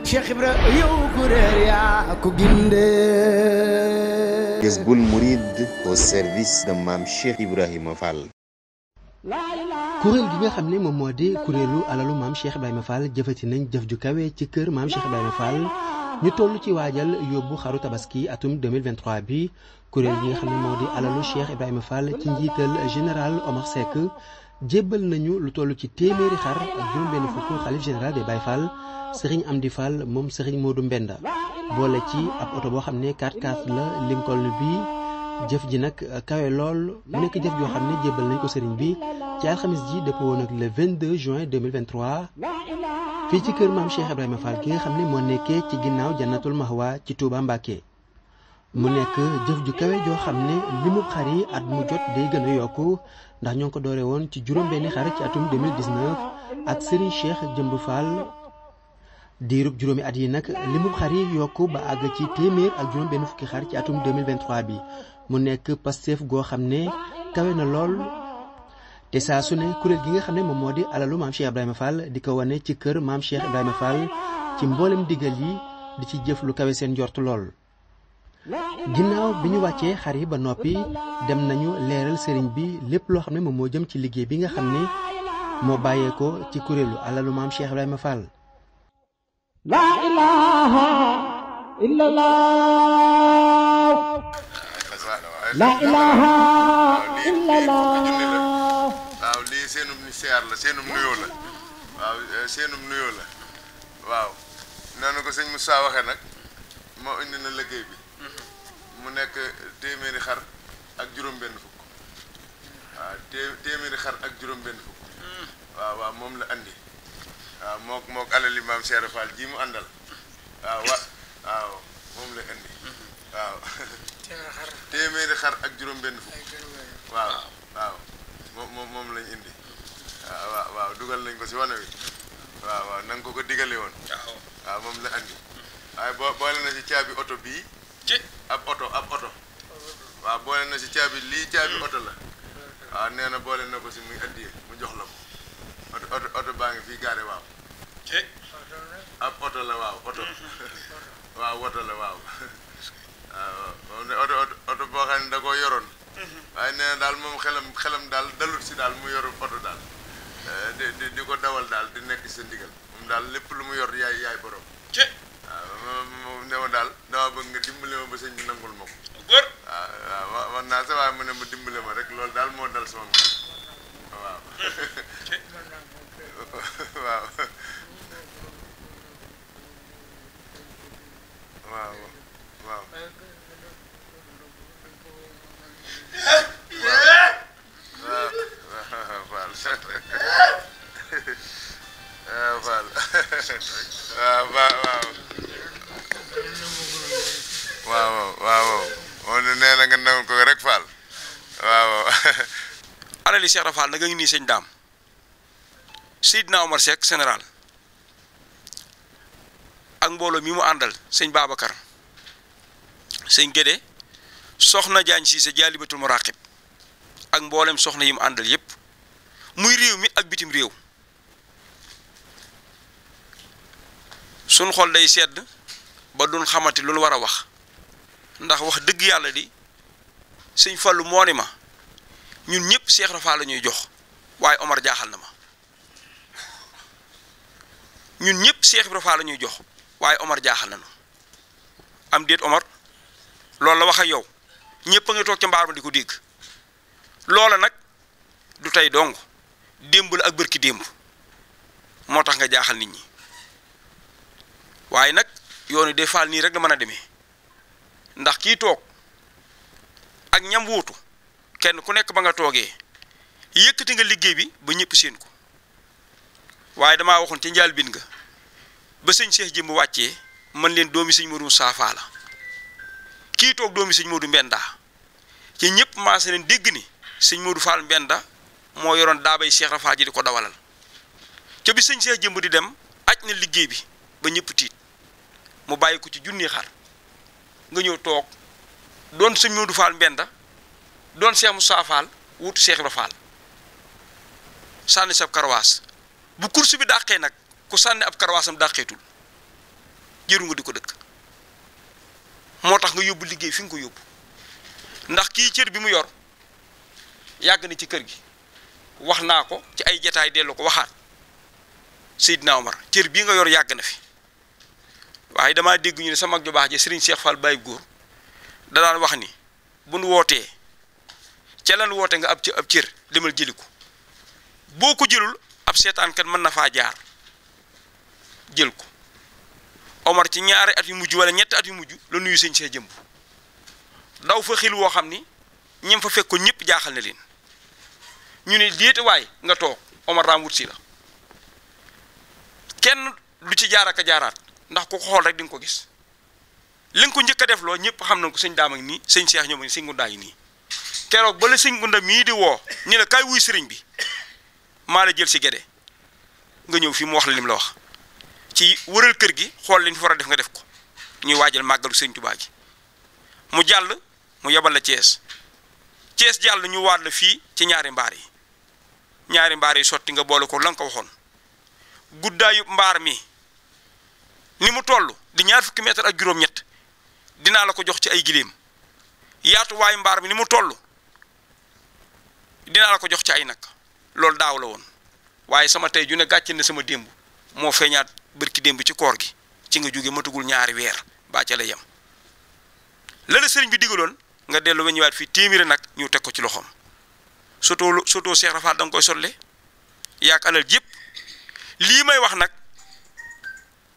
Cheikh Ibra yow ku réer yaa ko ginde. Jazboul Mouride au service de Mame Cheikh Ibrahima Fall. kuréel gi nga xam ne moom moo di kuréelu alalu Mame Cheikh Ibrahima Fall jëfati nañ jëf ju kawe ci kër Mame Cheikh Ibrahima Fall ñu toll ci waajal yóbbu xaru tabaski atum 2023 bi kuréel gi nga xam ne moo di alalu Cheikh Ibrahima Fall ci njiital général Omar Seck jébbal nañu lu toll ci téeméeri xar ak juróom-benn fukk xalif général des Baye Fall Serigne Amdi Fall moom Serigne Modou Mbenda boole ci ab oto boo xam ne 4x4 la Lincoln bi jëf ji nag kawe lool mu nekk jëf joo xam ne jébbal nañ ko Serigne bi ci alxamis ji dëppoo woon ak le 22 juin 2023 fii ci kër Mame Cheikh Ibrahima Fall gi nga xam ne moo nekkee ci ginnaaw Jannatul Mahwa ci Touba Mbacké mu nekk jëf ju kawe joo xam ne limub xar yi at mu jot day gën a yokku ndax ñoo ngi ko doore woon ci juróom-benni xar ci atum 2019 ak Serigne Cheikh Jëmb Fall diirub juróomi at yi nag limub xar yi yokku ba àgg ci téeméer ak juróom-benn fukki xar ci atum 2023 bi mu nekk Pastef goo xam ne kawe na lool te saa su ne kuréel gi nga xam ne moom moo di alalu Mame Cheikh Ibrahima Fall di ko wane ci kër Mame Cheikh Ibrahima Fall ci mboolem digal yi di ci jëf lu kawe seen njort lool. ginnaaw bi ñu wàccee xar yi ba noppi dem nañu leeral sëriñ bi lépp loo xam ne moom moo jëm ci liggéey bi nga xam ne moo bàyyeekoo ci kuréelu alalu Mame Cheikh Ibrahima Fall. La ilaha illallah. La ilaha illallah. waaw lii seenum ni siyaar la seenum nuyoo la waaw seenum nuyoo la waaw noonu ko sëñ Moussa waxee nag moo indi na liggéey bi mu nekk téeméeri xar ak juróom-benn fukk waaw téeméeri xar ak juróom-benn fukk waaw waaw moom la andi waaw mook alali Mame Cheikh Fall ji mu àndal waaw waaw moom la andi waaw téeméeri xar ak juróom-benn fukk waaw waaw moom lañ indi waaw waaw dugal nañ ko si wane wi waaw waaw na nga ko digale woon waaw moom la andi waaye boole na si caabi oto bii ab oto waaw boole na si caabi lii caabi oto la waaw nee na boole na ko si muy addiyee mu jox la ko oto baa ngi fii gaare waaw ab oto la waaw oto waaw woto la waaw waaw oto boo xam ne da koo yoroon waaye nee na daal moom xelam daal dalut si daal mu yoru oto daal di ko dawal daal di nekk sa ndigal moom daal lépp lu mu yor yaay borom waaw moom ne ma daal dama bëgg nga dimbale ma ba sëñ bi nangul ma ko waaw man naa sa waaye mu ne ma dimbale ma rek loolu daal moo dal sama waaw waaw waaw waaw waaw moom nee na nga nangul ko rek Fall waaw alali Cheikh Fall nag a ngi nii sëñ Daam Seydina Omar Seck général ak mbooloo mi mu àndal sëñ Babacar sëñ Gédé soxna Jaañ Siise Jaalibatul Muraqib ak mboolem soxna yi mu àndal yépp muy réew mi ak bitim réew suñ xol day sedd ba duñ xamante lu war a wax ndax wax dëgg yàlla di sëñ Fallu moo ni ma ñun ñëpp Cheikh Rafa la ñuy jox waaye Omar jaaxal na ma ñun ñëpp Cheikh Rafa la ñuy jox waaye Omar jaaxal na nu am déet Omar loolu la wax ak yow ñëpp a ngi toog ca mbaar ma di ko dégg loola nag du tey dong démb la ak bërki démb moo tax nga jaaxal nit ñi waaye nag yoon wi day faal nii rek la mën a demee ndax kii toog ak ñam wuutu kenn ku nekk ba nga toogee yëkkati nga liggéey bi ba ñëpp seen ko waaye damaa waxoon ci njaal bin nga ba sëñ Cheikh Jëmb wàccee man leen doomi sëñ Modou Safa la kii toog doomi sëñ Modou Mbenda ci ñëpp maase leen dégg ni sëñ Modou Fall Mbenda moo yoroon daabay Cheikh Rafa ji di ko dawalal ca bi sëñ Cheikh Jëmb di dem aj na liggéey bi ba ñëpp tiit mu bàyyi ko ci junni xar nga ñëw toog doon sëñ Modou Fall Mbenda doon Cheikh Moussa Fall wutu Cheikh Ibra Fall sànni sab karawaas bu course bi dàqee nag ku sànni ab karawaasam dàqeetul jëru nga di ko dëkk moo tax nga yóbbu liggéey fi nga ko yóbbu ndax kii cër bi mu yor yàgg na ci kër gi wax naa ko ci ay jataay dellu ko waxaat Seydina Omar cër bii nga yor yàgg na fi waaye damaa dégg ñu ne sama mag ju baax ji Serigne Cheikh Fall Baye góor da daan wax ni bu nu wootee ca lan woote nga ab cër demal jëli ko boo ko jëlul ab seetaankat mën na faa jaar jël ko Omar ci ñaari at yu mujj wala ñetti at yu mujj la nuyu sëñ see jëmb daw fa xil woo xam ni ñim fa fekkoon ñëpp jaaxal na leen ñu ne déete waay nga toog Omar raam wut si la kenn du ci jaar ak a jaaraat ndax ku ko xool rek di nga ko gis li nga ko njëkk a def loo ñëpp xam nañ ko sëñ daam ak nii sëñ Cheikh ñoom ak sëñ Gunda yi nii keroog ba la sëñ Gunda mii di woo ñu ne kaay wuy sëriñ bi maa la jël si gede nga ñëw fii mu wax la lim la wax ci wëral kër gi xool li ñu fa war a def nga def ko ñuy waajal màggalu sëñ Tuubaa gi mu jàll mu yebal la Thiès jàll ñu waat la fii ci ñaari mbaar yi sotti nga boole ko la nga ko waxoon guddaayu mbaar mi ni mu toll di 20 mètres ak juróom-ñett dinaa la ko jox ci ay giléem yaatuwaayu mbaar mi ni mu toll dinaa la ko jox ci ay nag loolu daaw la woon waaye sama tey ju ne gàcce na sama démb moo feeñaat bërki démb ci koor gi ci nga jóge matugul ñaari weer baa ca la yem la sëriñ bi digaloon nga dellu ba ñëwaat fii téeméeri nag ñu teg ko ci loxoom soto Cheikh Rafal da nga koy sotle yaak alal yëpp lii may wax nag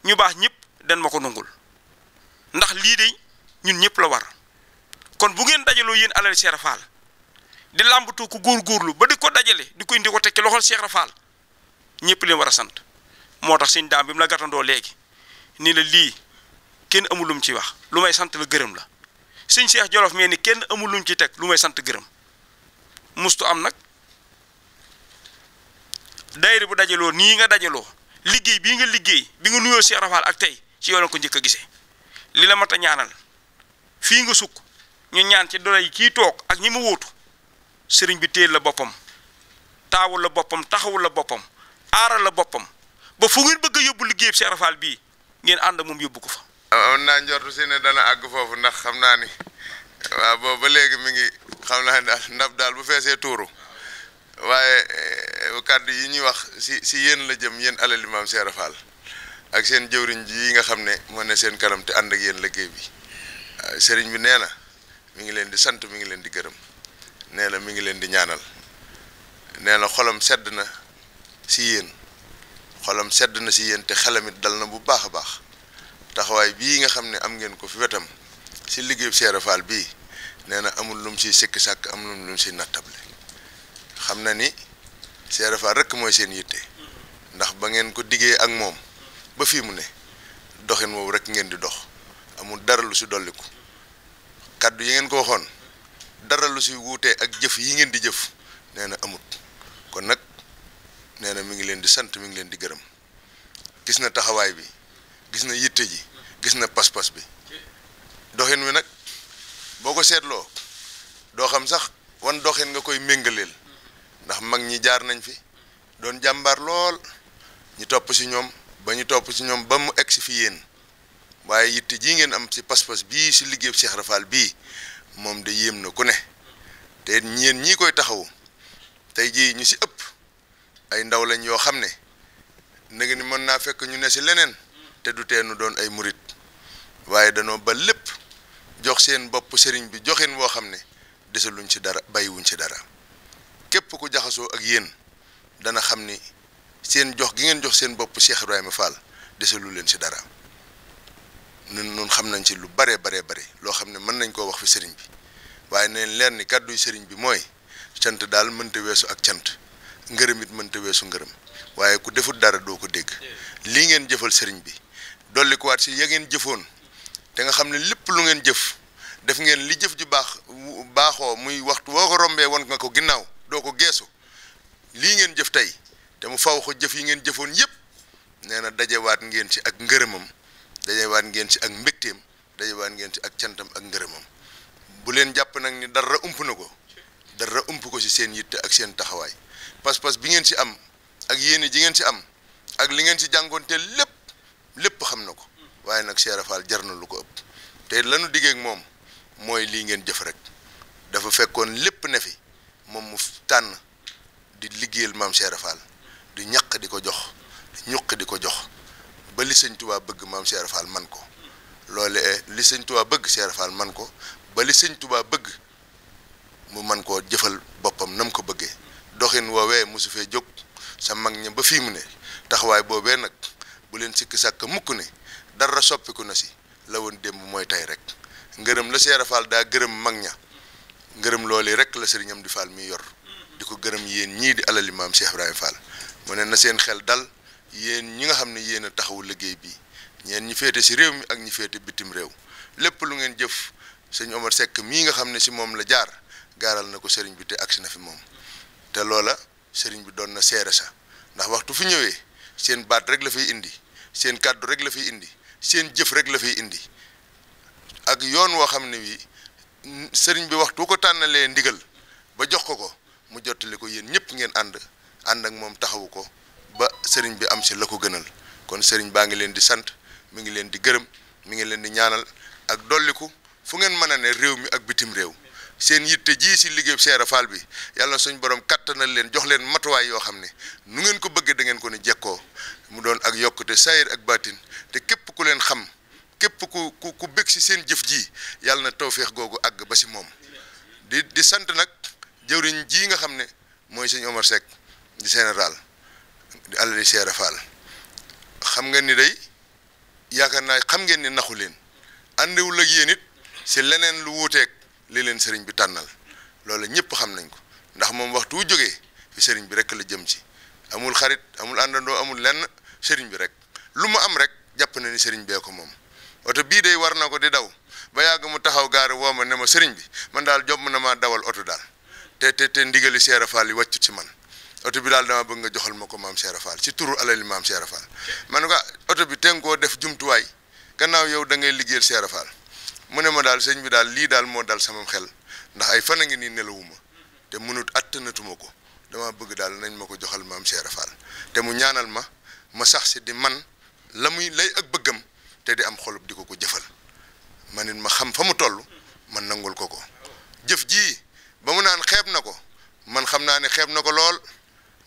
ñu baax ñëpp den ma ko nungul ndax lii de ñun ñëpp la war kon bu ngeen dajaloo yéen alal Cheikh Rafal di làmbatu ko góorgóorlu ba di ko dajale di ko indi ko tekki loxol Cheikh Rafal ñëpp leen war a sant moo tax sëñ daam bi mu la gàttandoo léegi ni la lii kenn amul lum ci wax lu may sant la gërëm la sëñ Cheikh Jolof mais ni kenn amul lum ci teg lu may sant gërëm mustu am nag daayira bu dajaloo nii nga dajaloo liggéey bii nga liggéey bi nga nuyoo Cheikh Rafal ak tey ci yow la ko njëkk a gisee li la mat a ñaanal fii nga sukk ñu ñaan ci doole yi kii toog ak ñi mu wóotu sëriñ bi téel la boppam taawul la boppam taxawul la boppam aaral la boppam ba fu ngeen bëgg a yóbbu liggéeyub Cheikh Rafal bii ngeen ànd moom yóbbu ko fa. am naa njortu si ne dana àgg foofu ndax xam naa ni waaw boobu ba léegi mi ngi xam naa daal ndab daal bu feesee tuuru waaye kàddu yi ñuy wax si yéen la jëm yéen alali maam Cheikh Rafal ak seen jëwriñ ji yi nga xam ne moo ne seen kanam te ànd ak yéen liggéey bi sëriñ bi nee na mi ngi leen di sant mi ngi leen di gërëm nee na mi ngi leen di ñaanal nee na xolam sedd na si yéen xolam sedd na si yéen te xelamit dal na bu baax a baax taxawaay bii nga xam ne am ngeen ko fi wetam si liggéeyu Cheikh Rafal bii nee na amul lum siy sikki sàkk amul lum siy nattable xam na ni Cheikh Rafal rek mooy seen yitte ndax ba ngeen ko diggee ak moom ba fii mu ne doxin woowu rek ngeen di dox amul dara lu si dolliku kaddu yi ngeen ko waxoon dara lu si wuutee ak jëf yi ngeen di jëf nee na amut kon nag nee na mi ngi leen di sant mi ngi leen di gërëm gis na taxawaay bi gis na yitte ji gis na pas-pas bi doxin wi nag boo ko seetloo doo xam sax wan doxin nga koy méngaleel ndax mag ñi jaar nañ fi doon jàmbaar lool ñu topp si ñoom ba ñu topp si ñoom ba mu egg si fi yéen waaye yitte ji ngeen am si pas-pas bii si liggéeyu Cheikh Rafal bii moom de yéem na ku ne te yéen ñii koy taxawu tey jii ñu si ëpp ay ndaw lañ yoo xam ne nag ni mën naa fekk ñu ne si leneen te du teenu doon ay murit waaye danoo ba lépp jox seen bopp sëriñ bi joxin woo xam ne desaluñ si dara bàyyiwuñ si dara képp ku jaxasoo ak yéen dana xam ni seen jox gi ngeen jox seen bopp Cheikh Ibrahima Fall desalu leen si dara nun xam nañ ci lu bare loo xam ne mën nañ koo wax fi sëriñ bi waaye neen leer ni kàdduy sëriñ bi mooy cant daal mënta weesu ak cant ngërëm it mënta weesu ngërëm waaye ku defut dara doo ko dégg lii ngeen jëfal sëriñ bi dolli ko waat si ya ngeen jëfoon te nga xam ne lépp lu ngeen jëf def ngeen li jëf ji baaxoo muy waxtu woo ko rombee won nga ko ginnaaw doo ko geesu lii ngeen jëf tey te mu faw ko jëf yi ngeen jëfoon yépp nee na dajewaat ngeen ci ak ngërëmam dajewaat ngeen ci ak mbégteem dajewaat ngeen ci ak cantam ak ngërëmam bu leen jàpp nag ni dara ump na ko dara ump ko ci seen yitte ak seen taxawaay pas-pas bi ngeen ci am ak yéene ji ngeen ci am ak li ngeen ci jàngoonte lépp xam na ko waaye nag Cheikh Fall jar na lu ko ëpp te lanu diggee ak moom mooy lii ngeen jëf rek dafa fekkoon lépp ne fi moom mu tànn di liggéeyal maam Cheikh Fall di ñaq di ko jox di ñuq di ko jox ba li sëñ Tuubaa bëgg maam Cheikh Fall man ko loole li sëñ Tuubaa bëgg Cheikh Fall man ko ba li sëñ Tuubaa bëgg mu man koo jëfal boppam nam ko bëggee doxin woowee mosu fee jóg sa mag ña ba fii mu ne taxawaay boobee nag bu leen sikki sàkk mukk ne dara soppiku na si la woon démb mooy tey rek ngërëm la Cheikh Fall daa gërëm mag ña ngërëm loolee rek la sëriñam di Fall mi yor di ko gërëm yéen ñii di alali maam Cheikh Ibrahima Fall mu ne na seen xel dal yéen ñi nga xam ne yéen a taxawu liggéey bi ñeen ñi féete si réew mi ak ñi féete bitim réew lépp lu ngeen jëf sëñ Omar Seck mii nga xam ne si moom la jaar gaaral na ko sëriñ bi te agsi na fi moom te loola sëriñ bi doon na seere sa ndax waxtu fi ñëwee seen baat rek la fay indi seen kàddu rek la fiy indi seen jëf rek la fiy indi ak yoon woo xam ne wi sëriñ bi waxtu ko tànnalee ndigal ba jox ko mu jottali ko yéen ñëpp ngeen ànd ak moom taxawu ko ba sëriñ bi am si la ko gënal kon sëriñ baa ngi leen di sant mi ngi leen di gërëm mi ngi leen di ñaanal ak dolliku fu ngeen mën a ne réew mi ak bitim réew seen yitte ji si liggéey Cheikh Fall bi yàlla suñ borom kattanal leen jox leen matuwaay yoo xam ne nu ngeen ko bëggee da ngeen ko ni jekkoo mu doon ak yokkute saayir ak baatin te képp ku leen xam képp ku bég si seen jëf ji yàlla na tawféex googu àgg ba si moom di sant nag jëwriñ ji nga xam ne mooy sëñ Omar Seck di général di alali Cheikh Fall xam ngeen ni day yaakaar naa xam ngeen ni naxu leen àndewul ak yéen it si leneen lu wuuteeg li leen sëriñ bi tànnal loolu ñëpp xam nañ ko ndax moom waxtu wu jógee fi sëriñ bi rek la jëm ci amul xarit amul àndandoo amul lenn sëriñ bi rek lu mu am rek jàpp na ni sëriñ bee ko moom oto bii day war na ko di daw ba yàgg mu taxaw gaare woo ma ne ma sëriñ bi man daal jomm na maa dawal oto daal te ndigali Cheikh Fall yi wàccut ci man oto bi daal dama bëgg nga joxal ma ko maam Cheikh Fall ci turu alali maam Cheikh Fall man ko oto bi te nga koo def jumtuwaay gannaaw yow da ngay liggéeyal Cheikh Fall mu ne ma daal sëñ bi daal lii daal moo dal sama xel ndax ay fan a ngi nii nelawuma te mënut attanatuma ko dama bëgg daal nañ ma ko joxal maam Cheikh Fall te mu ñaanal ma sax si di man la muy lay ak bëggam te di am xolub di ko jëfal ma nit ma xam fa mu toll man nangul ko jëf ji ba mu naan xeeb na ko man xam naa ne xeeb na ko lool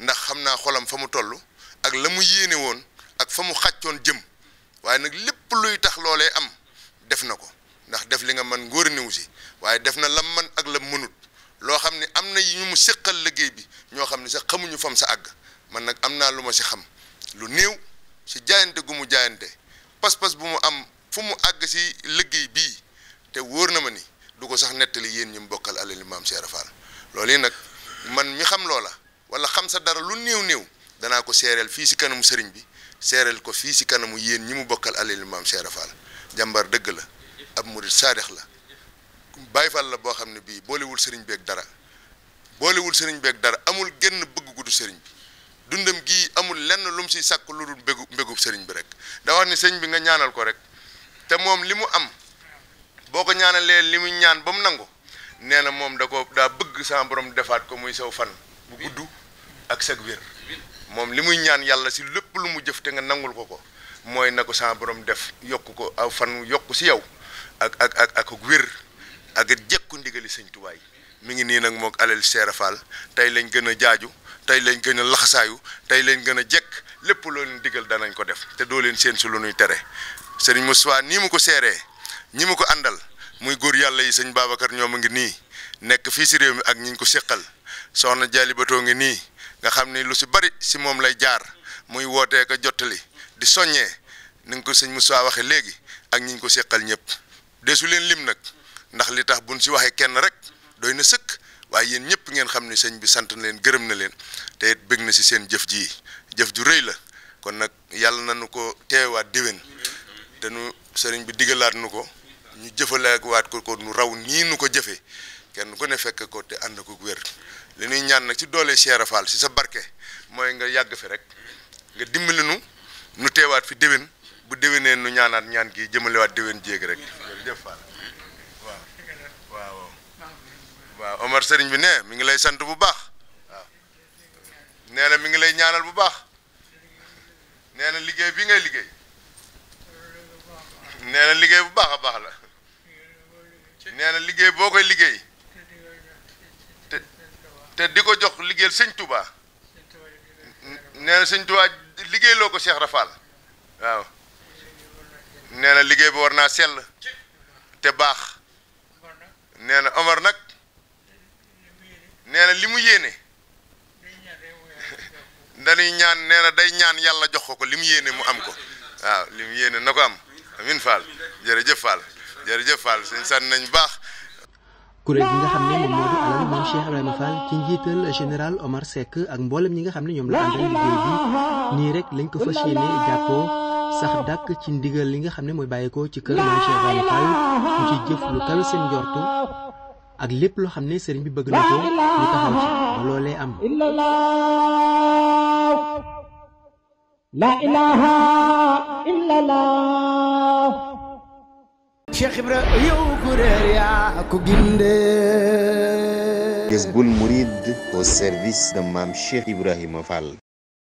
ndax xam naa xolam fa mu toll ak la mu yéene woon ak fa mu xàccoon jëm waaye nag lépp luy tax loolee am def na ko ndax def li nga man ngóor niwu si waaye def na lam man ak lam mënut loo xam ne am na ñu mu séqal liggéey bi ñoo xam ne sax xamuñu fam sa àgg man nag am naa lu ma si xam lu néew si jaayante gu mu jaayante pas-pas bu mu am fu mu àgg si liggéey bii te wóor na ma ni du ko sax nettali yéen ñi mu bokkal alali maam Cheikh Fall loolu yi nag man mi xam loola wala xam sa dara lu néew danaa ko seereel fii si kanamu sëriñ bi seereel ko fii si kanamu yéen ñi mu bokkal alali maam Cheikh Fall jàmbar dëgg la ab murid saadix la Baay Fall la boo xam ne bii boolewul sëriñ beeg dara amul genn bëgg gudu sëriñ bi dundam gii amul lenn lu mu si sàkk lu dul mbégub sëriñ bi rek da wax ni sëriñ bi nga ñaanal ko rek te moom li mu am boo ko ñaanalee li mu ñaan ba mu nangu nee na moom daa bëgg sama borom defaat ko muy saw fan bu gudd ak sag wér moom li muy ñaan yàlla si lépp lu mu jëf te nga nangul ko mooy na ko sama borom def yokk ko aw fan yokk si yow ak wér ak jekku ndigali sëñ Tuubaa yi mi ngi nii nag moog alal Cheikh Fall tey lañ gën a jaaju tey lañ gën a laxasaayu tey lañ gën a jekk lépp loo leen digal danañ ko def te doo leen seen si lu nuy tere sëriñ Moussa nii mu ko seeree ñi mu ko àndal muy góor yàlla yi sëñ Babacar ñoom a ngi nii nekk fii si réew mi ak ñi ñu ko séqal soxna Jaali Batoo ngi nii nga xam ni lu si bari si moom lay jaar muy wootee ko jottali di soññee ni nga ko sëñ Moussa waxee léegi ak ñi ñu ko séqal ñëpp desu leen lim nag ndax li tax buñ si waxee kenn rek doy na sëkk waaye yéen ñëpp ngeen xam ni sëñ bi sant na leen gërëm na leen te it bëgg na si seen jëf ji jëf ju rëy la kon nag yàlla na nu ko teewaat déwén te nu sëriñ bi digalaat nu ko ñu jëfaleek waat ko nu raw nii nu ko jëfee kenn ku ne fekk ko te ànd ko wér li ñuy ñaan nag ci doole Cheikh Fall si sa barke mooy nga yàgg fi rek nga dimbali nu teewaat fi déwén bu déwénee nu ñaanaat ñaan gi jëmalewaat déwén jéeg rek jërëjëf Fall waaw Omar sëriñ bi ne mi ngi lay sant bu baax waaw nee na mi ngi lay ñaanal bu baax nee na liggéey bi ngay liggéey liggéey bu baax a baax la nee na liggéey boo koy liggéey te di ko jox liggéeyal sëñ Touba nee na sëñ Touba liggéeyloo ko Cheikh Rafal waaw nee na liggéey bi war naa sell te baax nee na Omar nag nee na li mu yéene dañuy ñaan nee na day ñaan yàlla jox ko li mu yéene mu am ko waaw li mu yéene na ko am amin Fall jërëjëf Fall sëñ sant nañ baax. kuréel gi nga xam ne moom moo di alal maam Cheikh Ibrahima Fall ci njiital général Omar Seck ak mboolem ñi nga xam ne ñoom la àndal liggéey bi nii rek lañ ko fas yéene jàppoo sax dàkk ci ndigal li nga xam ne mooy bàyyeekoo ci kër maam Cheikh Ibrahima Fall ñu ci jëf lu kawe seen njortu ak lépp loo xam ne sëriñ bi bëgg na ko ñu taxaw ci ba loolee am. la ilaha illallah Cheikh Ibra yow ku réer yaa ko gindee Jazboul Mouride au service de Mame Cheikh Ibrahima Fall.